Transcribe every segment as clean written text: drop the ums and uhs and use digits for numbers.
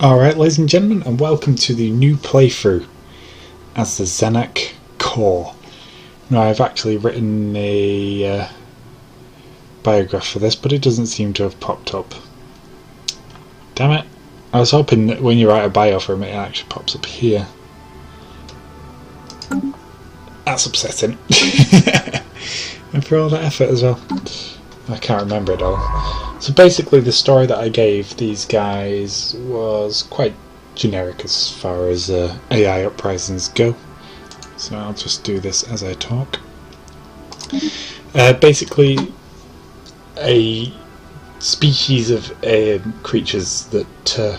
Alright, ladies and gentlemen, and welcome to the new playthrough as the Zanak core. Now, I've actually written a biograph for this, but it doesn't seem to have popped up. Damn it. I was hoping that when you write a bio for him, it actually pops up here. That's upsetting. And for all that effort as well. I can't remember it all. So basically the story that I gave these guys was quite generic as far as AI uprisings go. So I'll just do this as I talk. Basically a species of creatures that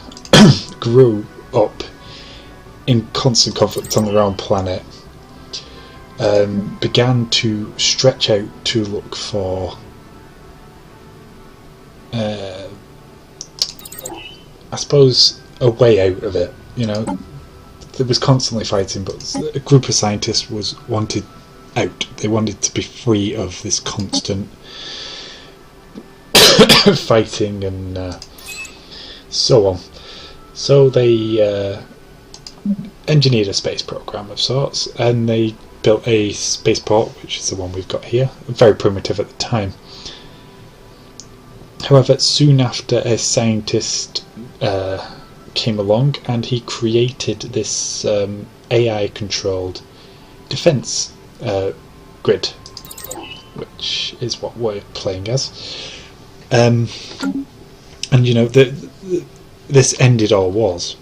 grew up in constant conflict on their own planet began to stretch out to look for I suppose a way out of it. You know, there was constantly fighting, but a group of scientists wanted out. They wanted to be free of this constant fighting and so on. So they engineered a space program of sorts, and they built a spaceport, which is the one we've got here. Very primitive at the time. However, soon after, a scientist came along and he created this AI-controlled defense grid, which is what we're playing as. And you know, this ended all wars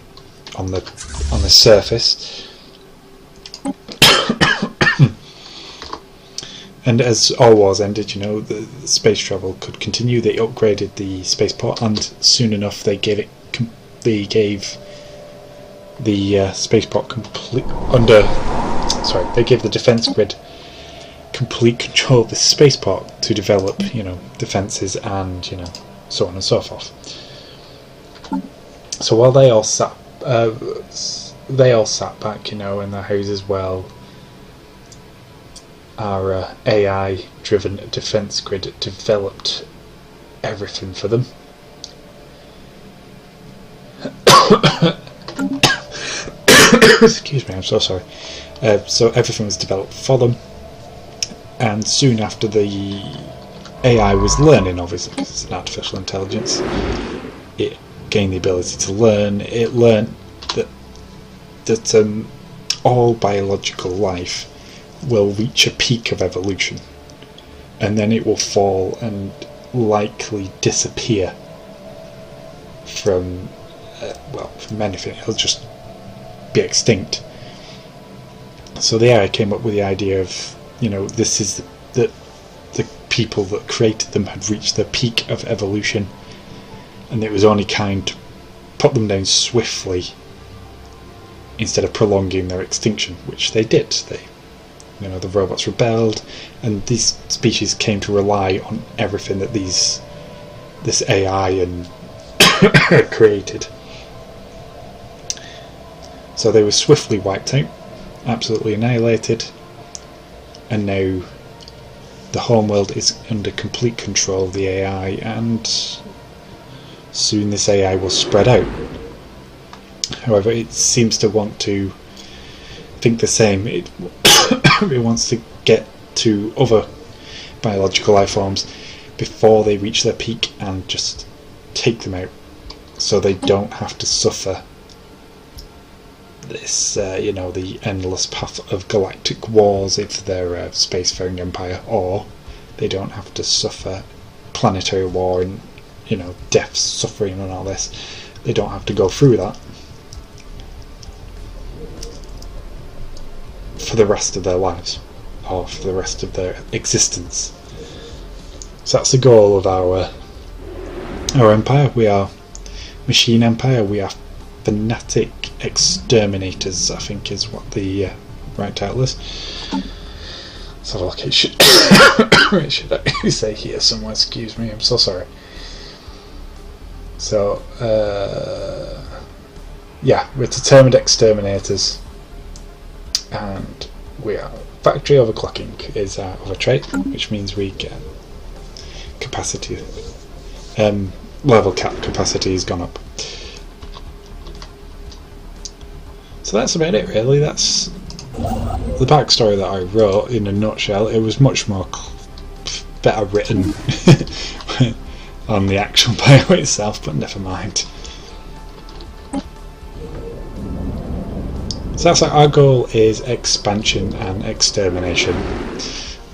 on the surface. And as all wars ended, you know, the space travel could continue. They upgraded the spaceport, and soon enough they gave the spaceport complete they gave the defense grid complete control of the spaceport to develop, you know, defenses and, you know, so on and so forth. So while they all sat back, you know, in their houses, well, our AI-driven defense grid developed everything for them. Excuse me, I'm so sorry. So everything was developed for them, and soon after, the AI was learning, obviously, because it's an artificial intelligence. It gained the ability to learn. It learned that all biological life will reach a peak of evolution, and then it will fall and likely disappear from from anything. It'll just be extinct. So the AI came up with the idea of, you know, this is the people that created them had reached the peak of evolution, and it was only kind to put them down swiftly instead of prolonging their extinction, which they did. You know, the robots rebelled, and these species came to rely on everything that this AI and created. So they were swiftly wiped out, absolutely annihilated, and now the homeworld is under complete control of the AI, and soon this AI will spread out. However, it seems to want to think the same. It wants to get to other biological life forms before they reach their peak and just take them out, so they don't have to suffer this, you know, the endless path of galactic wars if they're a spacefaring empire, or they don't have to suffer planetary war and, you know, death, suffering and all this. They don't have to go through that for the rest of their lives, or for the rest of their existence. So that's the goal of our empire. We are Machine Empire. We are Fanatic Exterminators, I think is what the right title is. So look, it should actually say here somewhere. Excuse me, I'm so sorry. So yeah, we're determined exterminators, and we are factory overclocking is our other trait, which means we get capacity, level cap capacity has gone up. So that's about it really. That's the backstory that I wrote in a nutshell. It was much more better written on the actual bio itself, but never mind. So that's like, our goal is expansion and extermination.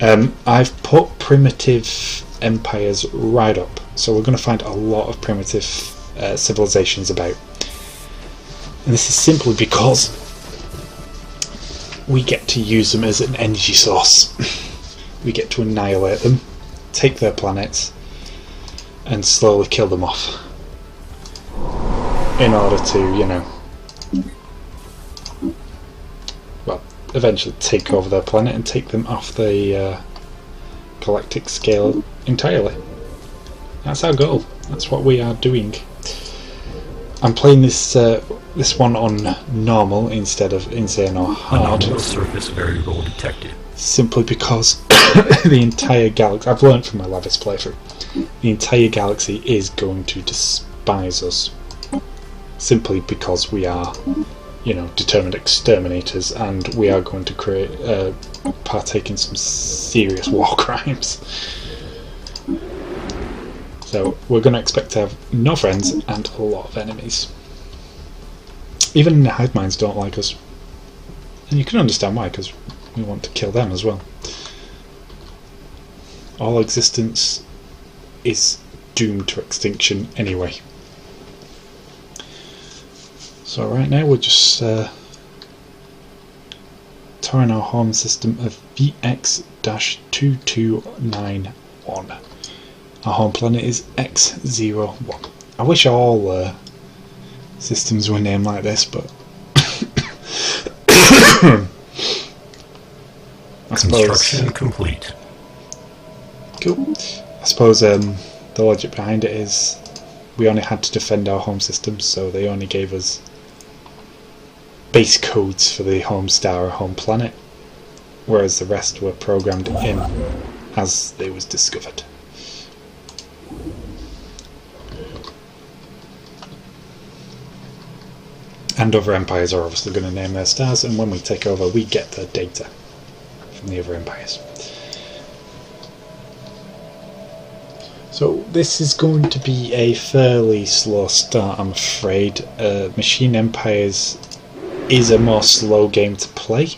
I've put primitive empires right up, so we're going to find a lot of primitive civilizations about. And this is simply because we get to use them as an energy source. We get to annihilate them, take their planets, and slowly kill them off. In order to, you know, well, eventually take over their planet and take them off the galactic scale entirely. That's our goal. That's what we are doing. I'm playing this this one on normal instead of insane or hard. Anomalous surface variable detected. Simply because the entire galaxy, I've learned from my Lavis playthrough, the entire galaxy is going to despise us. Simply because we are, you know, determined exterminators, and we are going to create, partake in some serious war crimes. So we're going to expect to have no friends and a lot of enemies. Even the hive minds don't like us, and you can understand why, because we want to kill them as well. All existence is doomed to extinction anyway. So right now we're just touring our home system of VX-2291. Our home planet is X01. I wish all systems were named like this, but I suppose, construction complete. Cool. I suppose the logic behind it is we only had to defend our home system, so they only gave us base codes for the home star or home planet, whereas the rest were programmed in as they was discovered. And other empires are obviously going to name their stars, and when we take over we get the data from the other empires. So this is going to be a fairly slow start, I'm afraid. Machine Empires is a more slow game to play,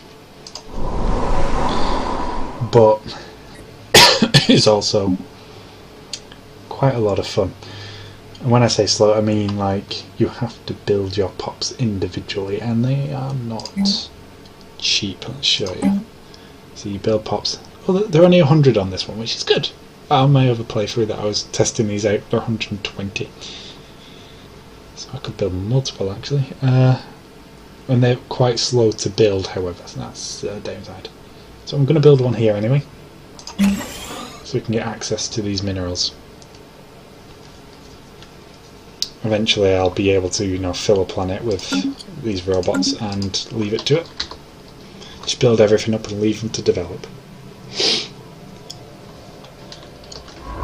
but it's also quite a lot of fun. And when I say slow, I mean like you have to build your pops individually, and they are not cheap. Let's show you. So you build pops. Well, they're only 100 on this one, which is good. On my other playthrough that I was testing these out, they're 120. So I could build multiple actually. And they're quite slow to build, however, so that's a downside. So I'm going to build one here anyway, so we can get access to these minerals. Eventually I'll be able to, you know, fill a planet with these robots and leave it to it. Just build everything up and leave them to develop.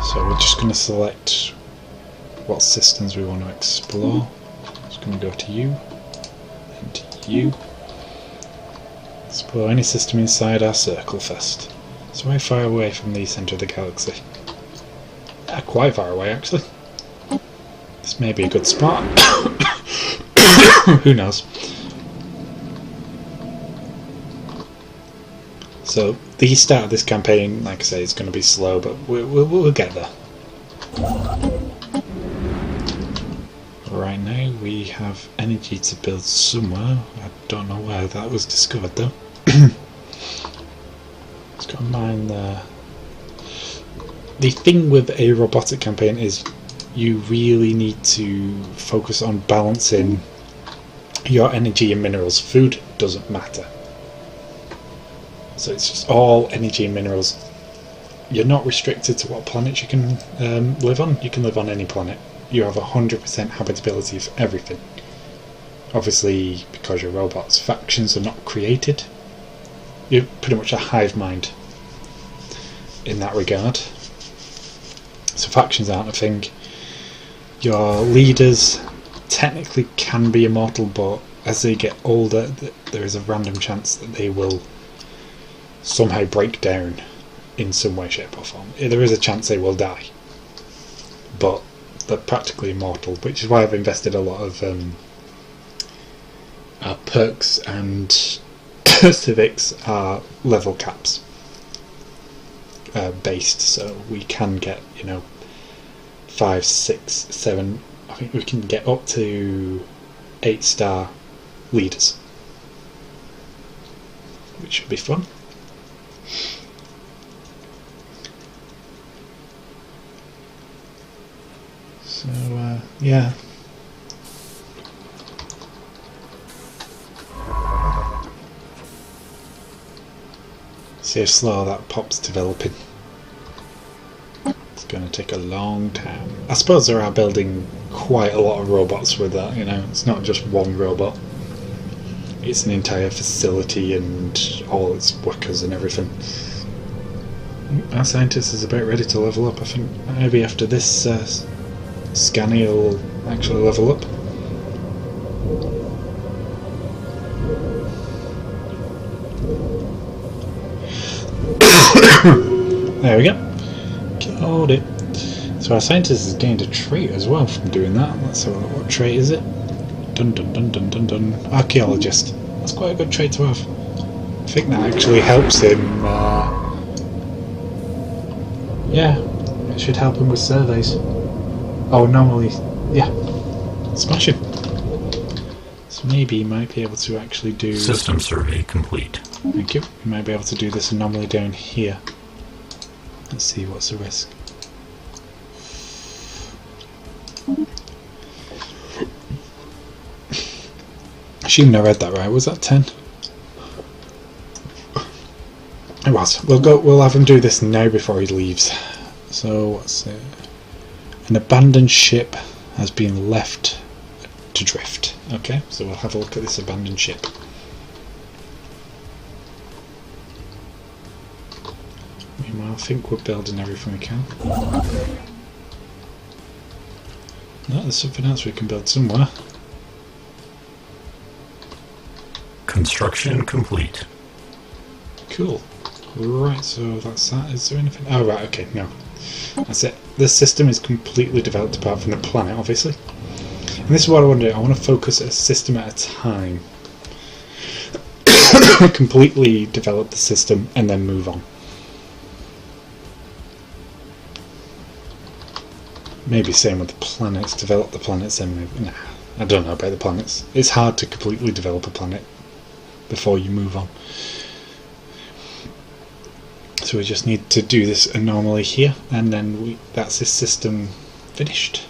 So we're just going to select what systems we want to explore. Just going to go to you and to you. Explore any system inside our circle first. So how far away from the centre of the galaxy? Quite far away actually. This may be a good spot. Who knows? So the start of this campaign, like I say, is going to be slow, but we'll get there. Right now we have energy to build somewhere. I don't know where that was discovered though. It's got a mine there. The thing with a robotic campaign is you really need to focus on balancing your energy and minerals. Food doesn't matter. So it's just all energy and minerals. You're not restricted to what planets you can live on. You can live on any planet. You have 100% habitability for everything. Obviously, because you're robots, factions are not created. You're pretty much a hive mind in that regard. So factions aren't a thing. Your leaders technically can be immortal, but as they get older, there is a random chance that they will somehow break down in some way, shape or form. There is a chance they will die, but they're practically immortal, which is why I've invested a lot of perks, and civics are level caps based, so we can get, you know, 5, 6, 7, I think we can get up to 8-star leaders, which should be fun. So yeah, see how slow that pop's developing. It's going to take a long time. I suppose they are building quite a lot of robots with that, you know, it's not just one robot. It's an entire facility and all its workers and everything. Our scientist is about ready to level up. I think maybe after this scan he'll actually level up. There we go. Got it. So our scientist has gained a trait as well from doing that. Let's have a look. What trait is it? Dun dun dun dun dun dun. Archaeologist. That's quite a good trait to have. I think that actually helps him. Yeah, it should help him with surveys. Oh, normally, yeah, smashing. So maybe you might be able to actually do... System survey complete. Thank you. You might be able to do this anomaly down here. Let's see, what's the risk? Assuming I read that right. Was that 10? It was. We'll have him do this now before he leaves. So what's it? An abandoned ship has been left to drift. Okay, so we'll have a look at this abandoned ship. Meanwhile, I think we're building everything we can. No, there's something else we can build somewhere. Construction complete. Cool. Right, so that's that. Is there anything? Oh, right, okay, no. That's it. This system is completely developed apart from the planet, obviously. And this is what I want to do. I want to focus a system at a time. Completely develop the system and then move on. Maybe same with the planets. Develop the planets and move. Nah, I don't know about the planets. It's hard to completely develop a planet before you move on. So we just need to do this anomaly here, and then that's this system finished.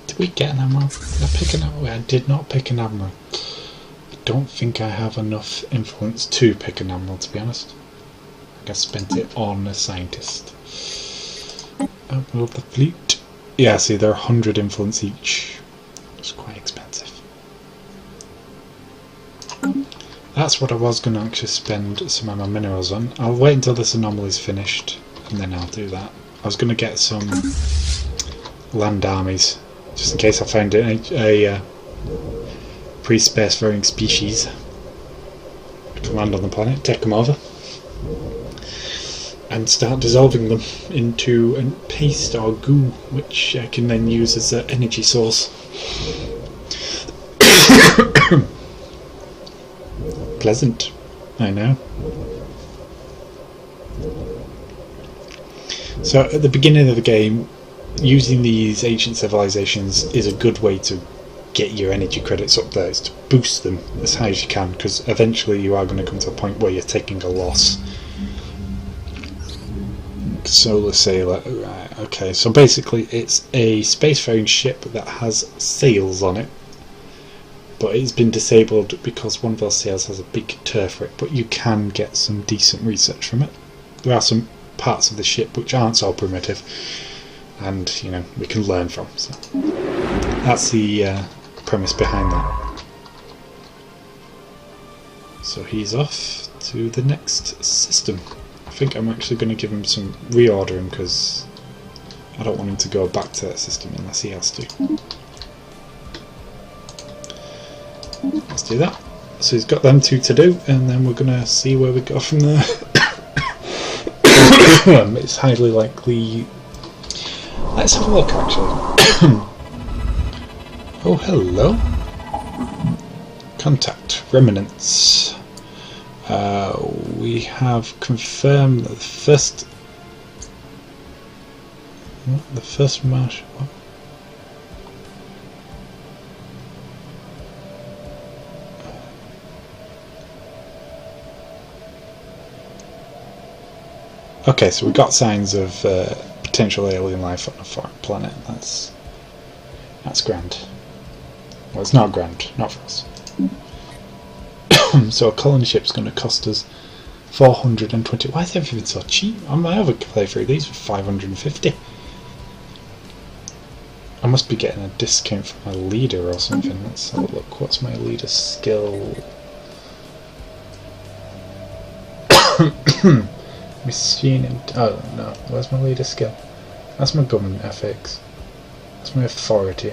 Did we get an admiral? Did I pick an admiral? I did not pick an admiral. I don't think I have enough influence to pick an admiral, to be honest. I think I spent it on a scientist. Admiral of the fleet. Yeah, see, they're 100 influence each. It's quite expensive. That's what I was going to actually spend some of my minerals on. I'll wait until this anomaly is finished and then I'll do that. I was going to get some land armies just in case I found a pre-spacefaring species. I can land on the planet, take them over and start dissolving them into a paste or goo, which I can then use as an energy source. Pleasant, I know. So at the beginning of the game, using these ancient civilizations is a good way to get your energy credits up there. It's to boost them as high as you can, because eventually you are going to come to a point where you're taking a loss. Solar sailor, right, okay, so basically it's a spacefaring ship that has sails on it, but it's been disabled because one of those sails has a big turf rip, but you can get some decent research from it. There are some parts of the ship which aren't so primitive, and you know, we can learn from, so that's the premise behind that. So he's off to the next system. I think I'm actually going to give him some reorder him, because I don't want him to go back to that system unless he has to. Let's do that. So he's got them two to do, and then we're going to see where we go from there. It's highly likely... Let's have a look, actually. Oh, hello. Contact. Remnants. We have confirmed that the first marsh... What? Okay, so we got signs of potential alien life on a foreign planet. That's grand. Well, it's not grand, not for us. So a colony ship's going to cost us 420. Why is everything so cheap? On my other playthrough, these were 550. I must be getting a discount for my leader or something. Let's have a look. What's my leader skill? Machine and oh no, where's my leader skill? That's my government ethics. That's my authority.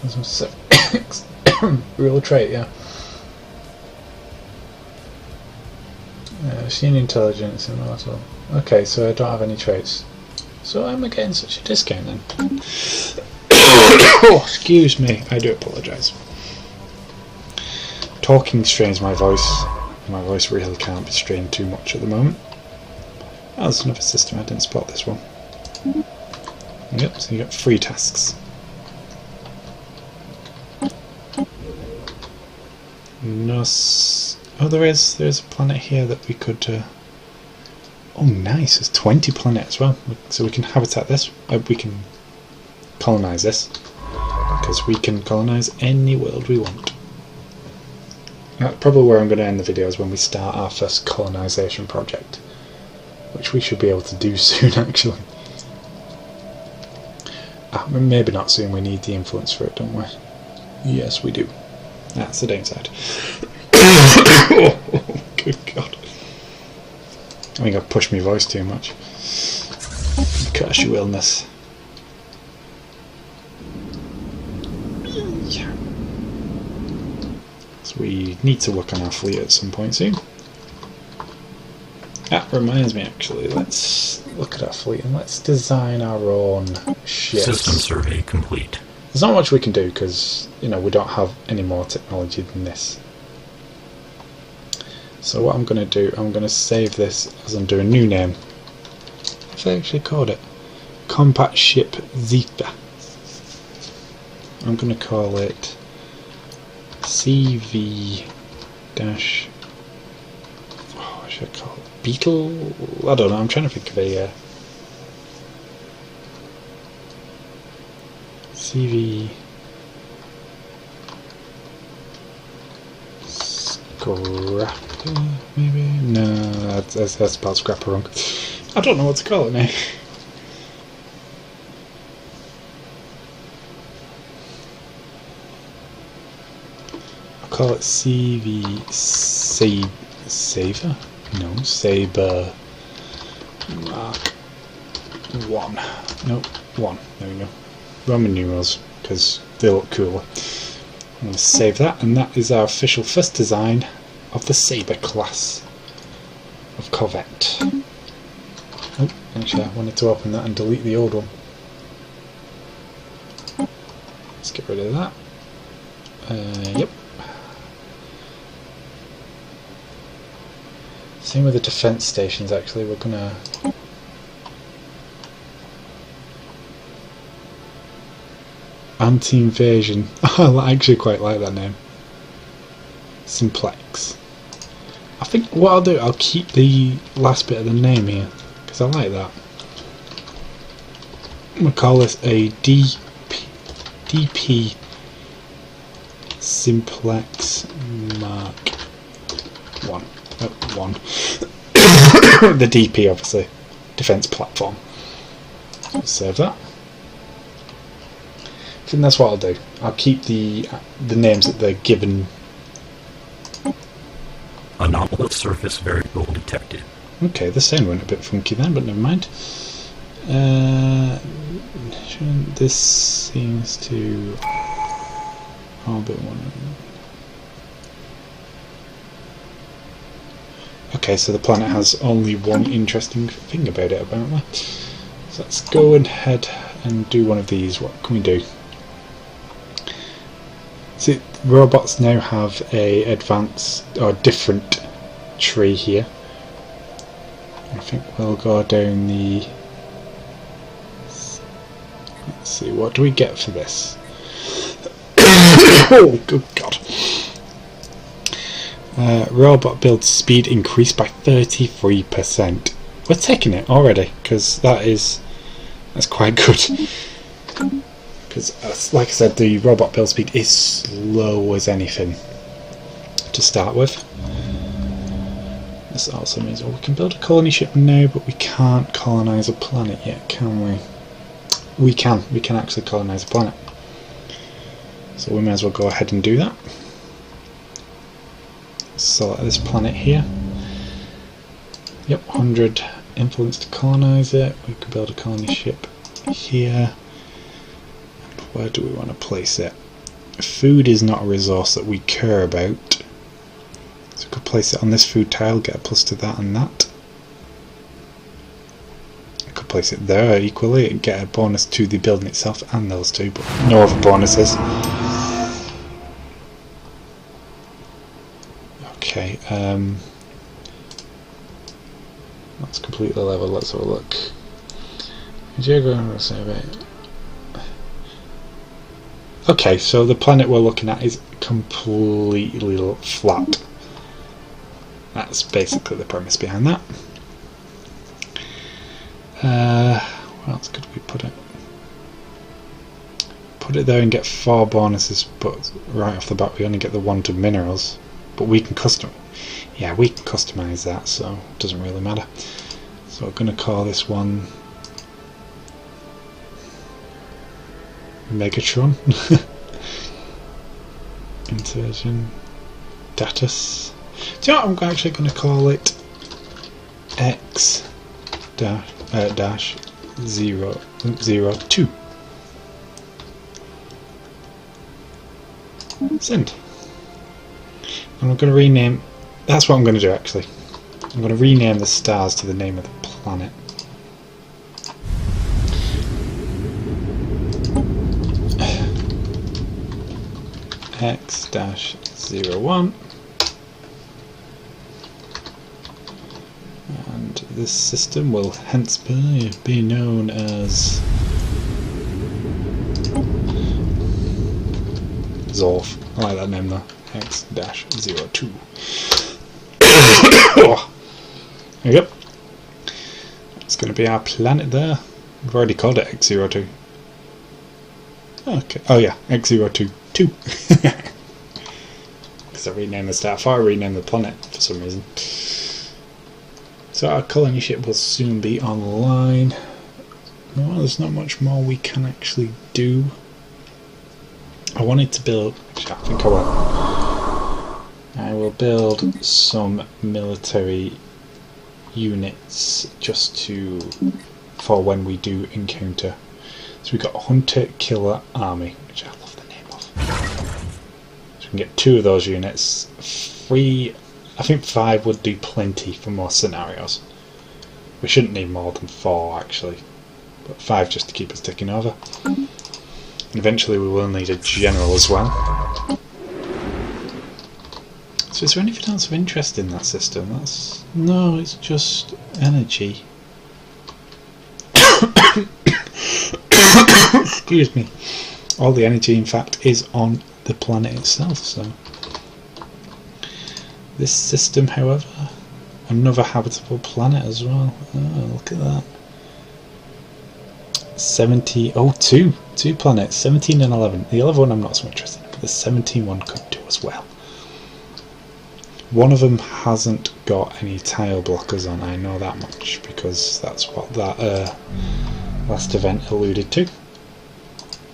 That's my civics. Real trait, yeah. Machine intelligence and also. Okay, so I don't have any traits. So why am I getting such a discount then? Oh, excuse me, I do apologise. Talking strains my voice. My voice really can't be strained too much at the moment. Oh, there's another system, I didn't spot this one. Yep, so you got 3 tasks. Oh, there's a planet here that we could... Oh, nice, there's 20 planets as well. So we can habitat this, we can colonise this. Because we can colonise any world we want. That's probably where I'm going to end the video, is when we start our first colonisation project. Which we should be able to do soon, actually. Maybe not soon, we need the influence for it, don't we? Yes, we do. That's the downside. Oh, good God. I think I've pushed my voice too much. Curse you, illness. Yeah. So we need to work on our fleet at some point soon. That reminds me, actually, let's look at our fleet and let's design our own ships. System survey complete. There's not much we can do because, you know, we don't have any more technology than this. So what I'm going to do, I'm going to save this as I'm doing a new name. I've actually called it Compact Ship Zeta. I'm going to call it CV- what should I call it? Beetle? I don't know, I'm trying to think of a CV Scrapper, maybe? No, that's about Scrapper wrong. I don't know what to call it now. I'll call it CV Saver? No, Saber Mark 1. Nope, 1. There we go. Roman numerals, because they look cooler. I'm going to save that, and that is our official first design of the Saber class of Corvette. Oh, actually I wanted to open that and delete the old one. Let's get rid of that. Yep. Same with the defence stations, actually. We're gonna... Anti-invasion. I actually quite like that name. Simplex. I think what I'll do, I'll keep the last bit of the name here, because I like that. I'm going to call this a DP Simplex Mark 1. 1. The DP, obviously. Defence platform. Let's save that. I think that's what I'll do. I'll keep the names that they're given. Anomalous surface variable detected. Okay, the sound went a bit funky then, but never mind. this seems to orbit one. Okay, so the planet has only one interesting thing about it, apparently. So let's go ahead and do one of these. What can we do? See, robots now have a advanced or different tree here. I think we'll go down the... Let's see, what do we get for this? Oh, good God. Robot build speed increased by 33%. We're taking it already, because that's quite good. Because, like I said, the robot build speed is slow as anything to start with. This also means we can build a colony ship now, but we can't colonise a planet yet, can we? We can actually colonise a planet. So we may as well go ahead and do that. Select this planet here. Yep, 100 influence to colonise it. We could build a colony ship here. Where do we want to place it? Food is not a resource that we care about. So we could place it on this food tile, get a plus to that and that. I could place it there equally and get a bonus to the building itself and those two, but no other bonuses. Okay, that's completely level. Let's have a look. Okay, so the planet we're looking at is completely flat. That's basically the premise behind that. Where else could we put it? Put it there and get 4 bonuses, but right off the bat we only get the 1 to minerals. But we can we can customize that, so it doesn't really matter. So we're going to call this one Megatron. Insertion Datus. Do you know what I'm actually going to call it? X dash 002. Send. And I'm going to rename. That's what I'm going to do actually. I'm going to rename the stars to the name of the planet. X-01, and this system will hence be known as Zorf. I like that name though. X-02. There we go. It's going to be our planet there. We've already called it X-02. Okay. Oh yeah, X-02. Because I renamed the star. I thought I renamed the planet for some reason. So our colony ship will soon be online. No, there's not much more we can actually do. I wanted to build. Actually, I think I will. I will build some military units just for when we do encounter. So we've got a hunter killer army, which I love the name of. So we can get 2 of those units. 3, I think 5 would do plenty for most scenarios. We shouldn't need more than 4 actually, but 5 just to keep us ticking over. And eventually we will need a general as well. So is there anything else of interest in that system? No, it's just energy. Excuse me. All the energy in fact is on the planet itself, so this system, however, another habitable planet as well. Oh, look at that. 2 planets, 17 and 11. The 11 one I'm not so interested in, but the 17 one could do as well. One of them hasn't got any tile blockers on, I know that much, because that's what that last event alluded to.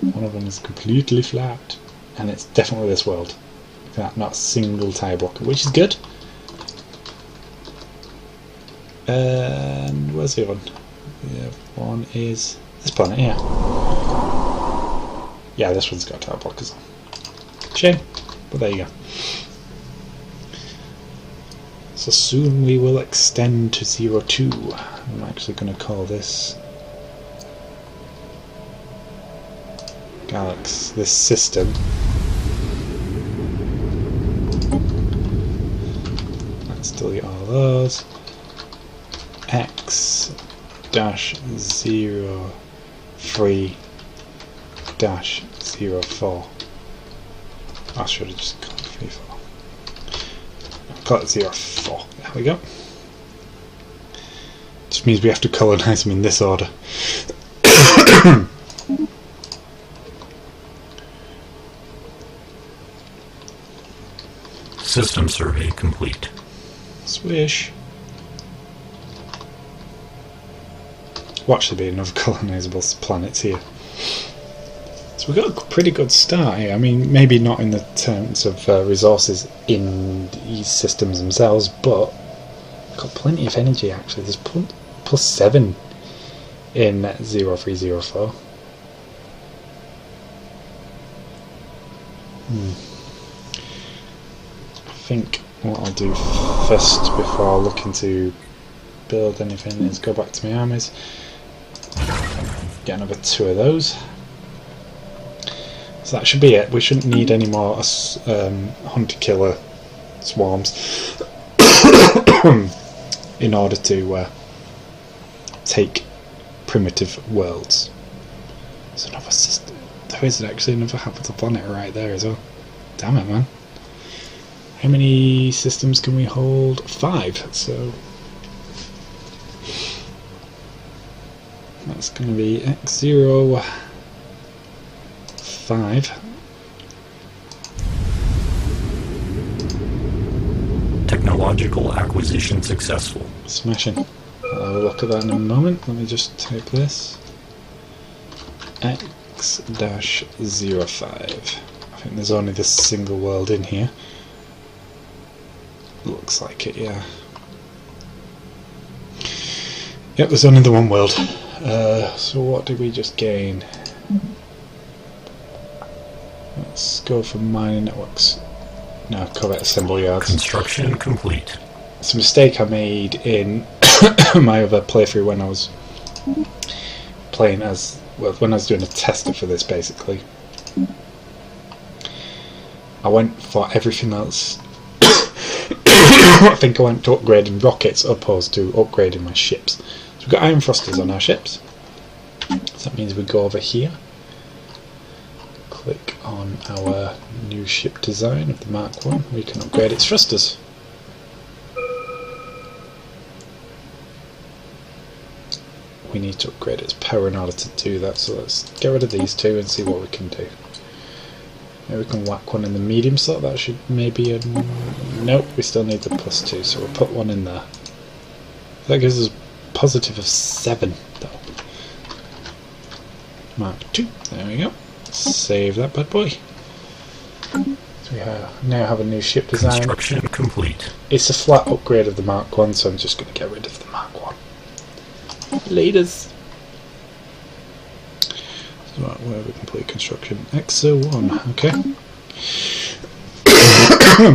One of them is completely flat, and it's definitely this world. Look at that, not a single tile blocker, which is good. And where's the other one? The other one is this planet here. Yeah, this one's got tile blockers on. Shame, but there you go. So soon we will extend to 02. I'm actually going to call this Galaxy, this system. Let's delete all those. X dash 03 dash 04. I should have just called it 34. Call it 04. There we go. Just means we have to colonize them in this order. System survey complete. Swish. Watch there be another colonizable planets here. So we've got a pretty good start here. I mean, maybe not in the terms of resources in these systems themselves, but we've got plenty of energy actually. There's plus 7 in 0304. I think what I'll do first before looking to build anything is go back to my armies, get another 2 of those. So that should be it. We shouldn't need any more hunter-killer swarms in order to take primitive worlds. There's another system. There is actually another habitable planet right there as well. Damn it, man. How many systems can we hold? 5. So that's going to be X05. Technological acquisition successful. Smashing. I'll have a look at that in a moment. Let me just type this. X-05. I think there's only this single world in here. Looks like it, yeah. Yep, there's only the one world. So what did we just gain? Let's go for mining networks. No, Corvette assembly yards. Construction complete. It's a mistake I made in my other playthrough when I was playing as, well, when I was doing a tester for this basically. I went for everything else. I think I went to upgrading rockets opposed to upgrading my ships. So we've got iron thrusters on our ships. So that means we go over here. Click on our new ship design of the Mark 1. We can upgrade its thrusters. We need to upgrade its power in order to do that, so let's get rid of these 2 and see what we can do. Maybe we can whack one in the medium slot. That should maybe nope, we still need the +2, so we'll put one in there. That gives us a positive of 7 though. Mark 2, there we go. Save that bad boy. So we now have a new ship design. Construction complete. It's a flat upgrade of the Mark 1, so I'm just going to get rid of the Mark 1. Leaders. So where have we complete construction? X01, okay.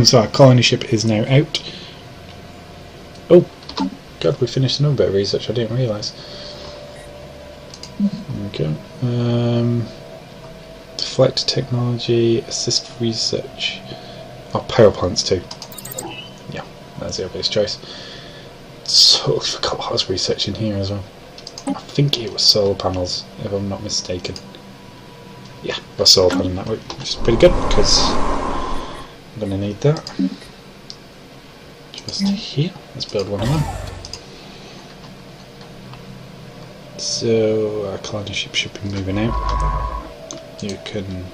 So our colony ship is now out. Oh, God, we finished another bit of research, I didn't realise. Okay. Deflect technology, assist research. Oh, power plants too. Yeah, that's the obvious choice. So I forgot what I was researching here as well. I think it was solar panels, if I'm not mistaken. Yeah, a solar panel network, which is pretty good because I'm going to need that. Just here, let's build one of them. So our colony ship should be moving out. You can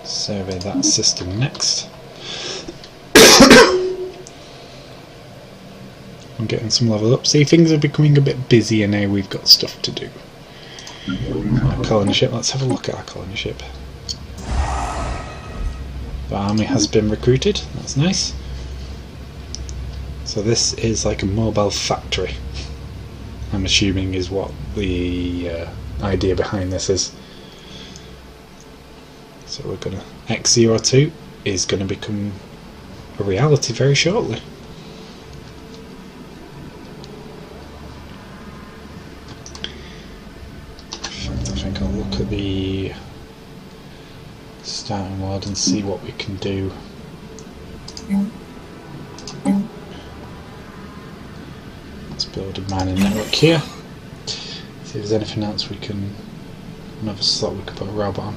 survey that system next. I'm getting some level up. See, things are becoming a bit busier now. We've got stuff to do. Our colony ship. Let's have a look at our colony ship. The army has been recruited. That's nice. So this is like a mobile factory. I'm assuming is what the idea behind this is. So we're gonna X02 is going to become a reality very shortly. I think I'll look at the starting world and see what we can do. Let's build a mining network here. See if there's anything else we can. Another slot we could put a robot on.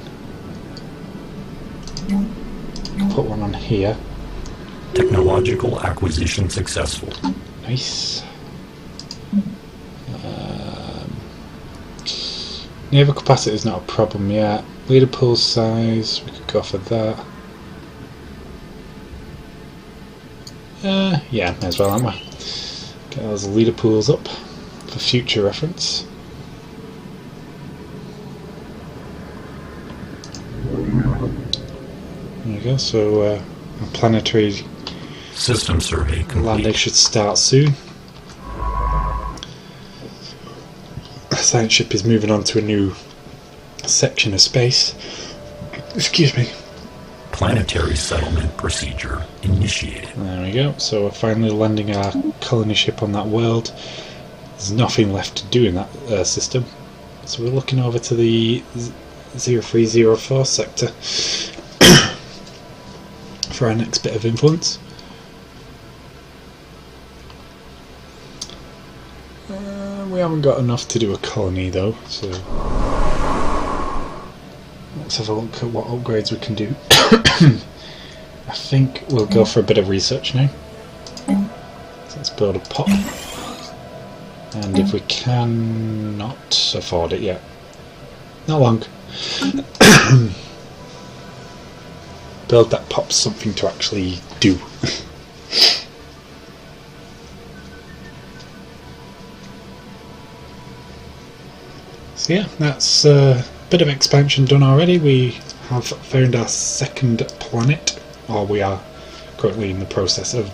Put one on here. Technological acquisition successful. Nice. Naval capacity is not a problem yet. Leader pool size, we could go for that. Yeah, may as well, aren't we? Get those leader pools up for future reference. There you go, so a planetary System survey complete. landing should start soon. The science ship is moving on to a new section of space. Excuse me. Planetary settlement procedure initiated. There we go, so we're finally landing our colony ship on that world. There's nothing left to do in that system. So we're looking over to the 0304 sector for our next bit of influence. We haven't got enough to do a colony though, so let's have a look at what upgrades we can do. I think we'll go for a bit of research now. So let's build a pop, and if we cannot afford it yet, not long, build that pop something to actually do. So yeah, that's a bit of expansion done already. We have found our second planet, or we are currently in the process of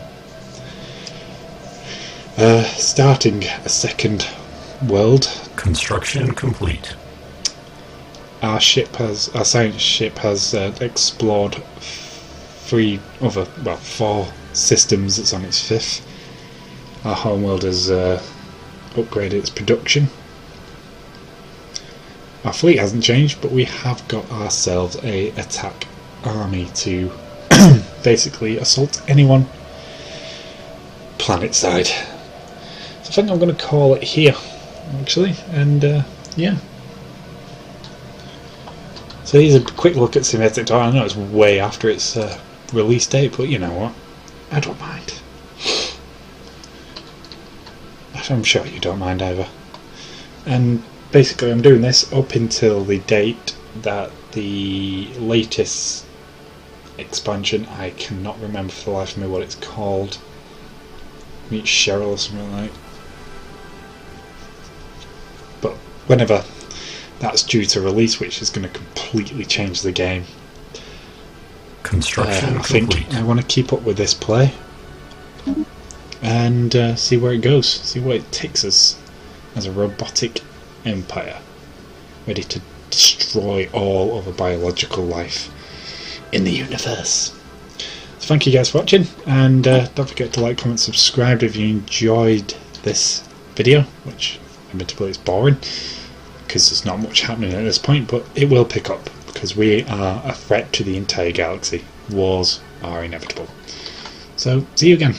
starting a second world. Construction complete. Our science ship has explored four systems. It's on its fifth. Our homeworld has upgraded its production. Our fleet hasn't changed, but we have got ourselves a attack army to basically assault anyone planet side. So I think I'm going to call it here, actually, and yeah. So here's a quick look at Symmetric Tower. I know it's way after its release date, but you know what? I don't mind. I'm sure you don't mind either. And basically I'm doing this up until the date that the latest expansion, I cannot remember for the life of me what it's called, Meet Cheryl or something like that. But whenever that's due to release, which is going to completely change the game, Construction I think complete. I want to keep up with this play and see where it goes, see where it takes us as a robotic empire ready to destroy all other biological life in the universe. So thank you guys for watching, and don't forget to like, comment, subscribe if you enjoyed this video, which admittedly is boring because there's not much happening at this point, but it will pick up because we are a threat to the entire galaxy. Wars are inevitable. So see you again.